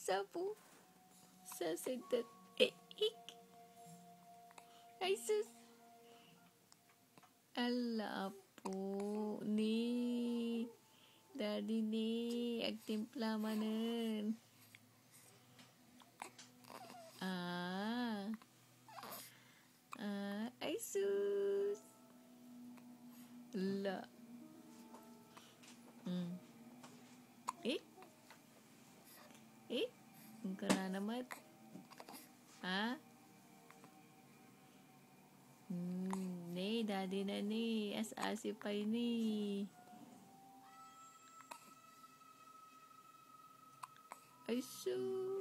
Sabu. Said that. Ik. Ay, sus. Ala po. Ni. Daddy ni. Agtimpla manen. Ay, sus. La. Ang kana naman. Ni, daddy na ni. As-asipay ni. Ay, sus.